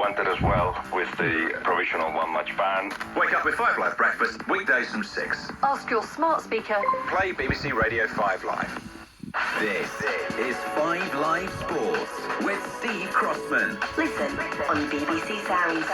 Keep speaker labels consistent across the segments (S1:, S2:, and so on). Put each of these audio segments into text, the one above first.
S1: wanted as well with the provisional one-match ban.
S2: Wake up with 5 Live breakfast, weekdays from 6.
S3: Ask your smart speaker.
S2: Play BBC Radio 5 Live. This is 5 Live Sports with Steve Crossman.
S3: Listen on BBC Sounds.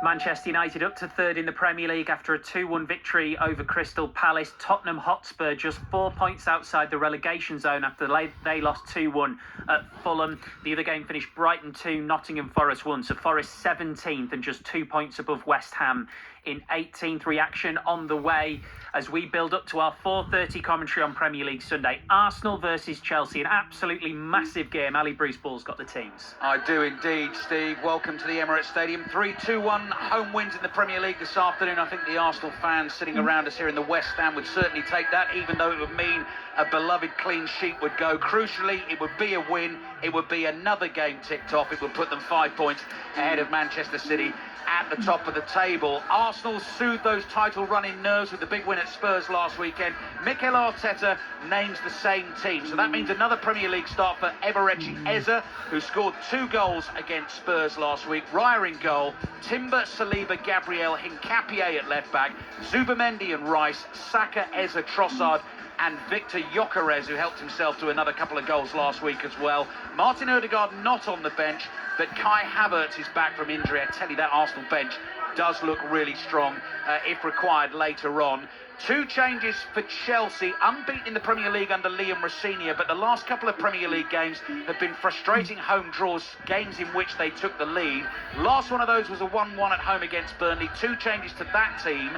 S4: Manchester United up to third in the Premier League after a 2-1 victory over Crystal Palace. Tottenham Hotspur just 4 points outside the relegation zone after they lost 2-1 at Fulham. The other game finished Brighton 2, Nottingham Forest 1. So Forest 17th and just 2 points above West Ham in 18th. Reaction on the way as we build up to our 4:30 commentary on Premier League Sunday. Arsenal versus Chelsea, an absolutely massive game. Ali Bruce Ball's got the teams.
S5: I do indeed, Steve. Welcome to the Emirates Stadium. 3-2-1 home wins in the Premier League this afternoon. I think the Arsenal fans sitting around us here in the West Stand would certainly take that, even though it would mean a beloved clean sheet would go. Crucially, it would be a win. It would be another game ticked off. It would put them 5 points ahead of Manchester City at the top of the table. Arsenal soothed those title-running nerves with the big win at Spurs last weekend. Mikel Arteta names the same team, so that means another Premier League start for Eberechi Eze, who scored 2 goals against Spurs last week. Raya in goal, Timber, Saliba, Gabriel, Hincapié at left-back, Zubimendi and Rice, Saka, Eze, Trossard, and Victor Gyökeres, who helped himself to another couple of goals last week as well. Martin Odegaard not on the bench, but Kai Havertz is back from injury. I tell you, that Arsenal bench does look really strong if required later on. 2 changes for Chelsea, unbeaten in the Premier League under Liam Rosenior, but the last couple of Premier League games have been frustrating home draws, games in which they took the lead. Last one of those was a 1-1 at home against Burnley. 2 changes to that team.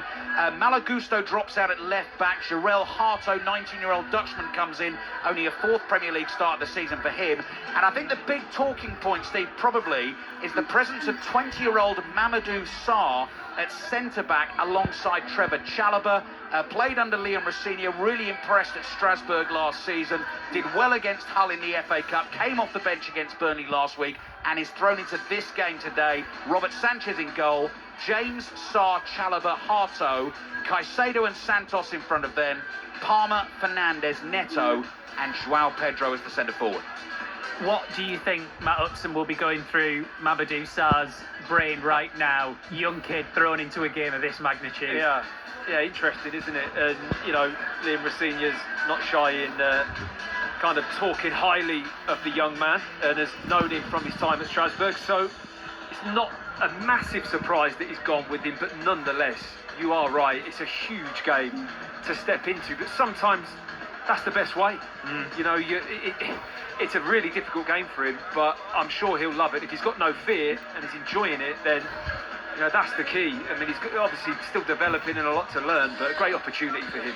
S5: Malagusto drops out at left back. Jarell Harto, 19-year-old Dutchman, comes in. Only a 4th Premier League start of the season for him. And I think the big talking point, Steve, probably is the presence of 20-year-old Mamadou Sarr at centre-back alongside Trevor Chalobah. Played under Liam Rosenior, really impressed at Strasbourg last season, did well against Hull in the FA Cup, came off the bench against Burnley last week and is thrown into this game today. Robert Sanchez in goal, James, Sarr, Chalobah, Harto, Caicedo and Santos in front of them, Palmer, Fernandes, Neto and João Pedro as the centre-forward.
S4: What do you think Matt Upson will be going through Mamadou Sarr's brain right now? Young kid thrown into a game of this magnitude.
S6: Yeah, interesting, isn't it? And, you know, Liam Rosenior's not shy in kind of talking highly of the young man and has known him from his time at Strasbourg. So it's not a massive surprise that he's gone with him, but nonetheless, you are right. It's a huge game to step into, but sometimes that's the best way. You know, it's a really difficult game for him, but I'm sure he'll love it. If he's got no fear and he's enjoying it, then you know, that's the key. I mean, he's obviously still developing and a lot to learn, but a great opportunity for him.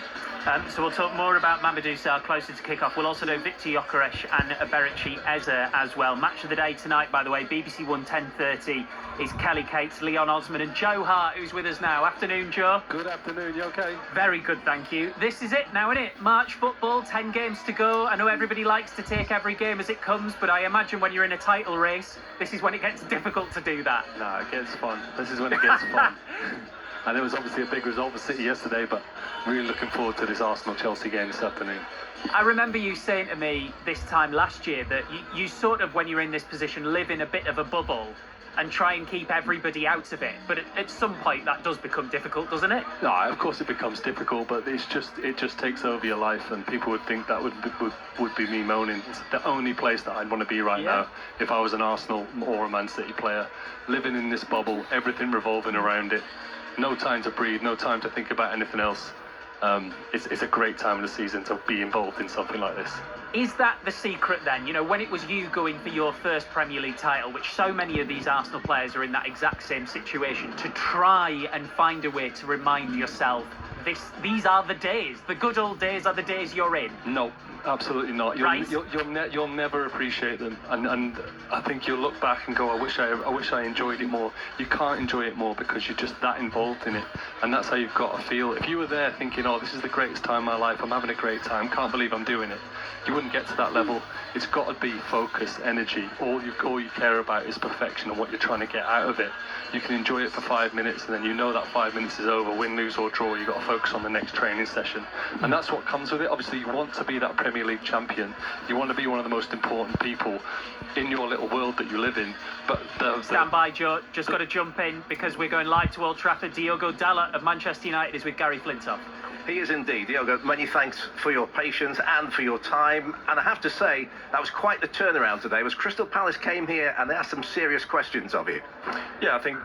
S4: So we'll talk more about Mamadou Sarr closer to kick-off. We'll also know Victor Gyökeres and Eberechi Eze as well. Match of the day tonight, by the way, BBC One 10:30 is Kelly Cates, Leon Osman and Joe Hart, who's with us now. Afternoon, Joe.
S7: Good afternoon, you okay?
S4: Very good, thank you. This is it now, isn't it? March football, 10 games to go. I know everybody likes to take every game as it comes, but I imagine when you're in a title race, this is when it gets difficult to do that.
S7: No, it gets fun. This is when it gets fun. And it was obviously a big result for City yesterday, but really looking forward to this Arsenal-Chelsea game this afternoon.
S4: I remember you saying to me this time last year that you sort of, when you're in this position, live in a bit of a bubble and try and keep everybody out of it. But at some point, that does become difficult, doesn't it?
S7: No, of course it becomes difficult, but it just takes over your life, and people would think that would be me moaning. It's the only place that I'd want to be right now if I was an Arsenal or a Man City player. Living in this bubble, everything revolving around it. No time to breathe, no time to think about anything else. It's a great time of the season to be involved in something like this.
S4: Is that the secret then? You know, when it was you going for your first Premier League title, which so many of these Arsenal players are in that exact same situation, to try and find a way to remind yourself these are the days, the good old days are the days you're in?
S7: No, absolutely not. You'll never appreciate them, and I think you'll look back and go, I wish I enjoyed it more. You can't enjoy it more because you're just that involved in it, and that's how you've got to feel. If you were there thinking, oh, this is the greatest time of my life, I'm having a great time, can't believe I'm doing it, you wouldn't get to that level. It's got to be focus, energy. All you care about is perfection and what you're trying to get out of it. You can enjoy it for 5 minutes, and then you know that 5 minutes is over, win, lose or draw. You've got to focus on the next training session, and that's what comes with it. Obviously, you want to be that Premier Premier League champion. You want to be one of the most important people in your little world that you live in. But
S4: Stand by, Joe. Just got to jump in because we're going live to Old Trafford. Diogo Dalot of Manchester United is with Gary Flintoff.
S8: He is indeed. Diogo, many thanks for your patience and for your time. And I have to say, that was quite the turnaround today. Was Crystal Palace came here and they asked some serious questions of you.
S9: Yeah, I think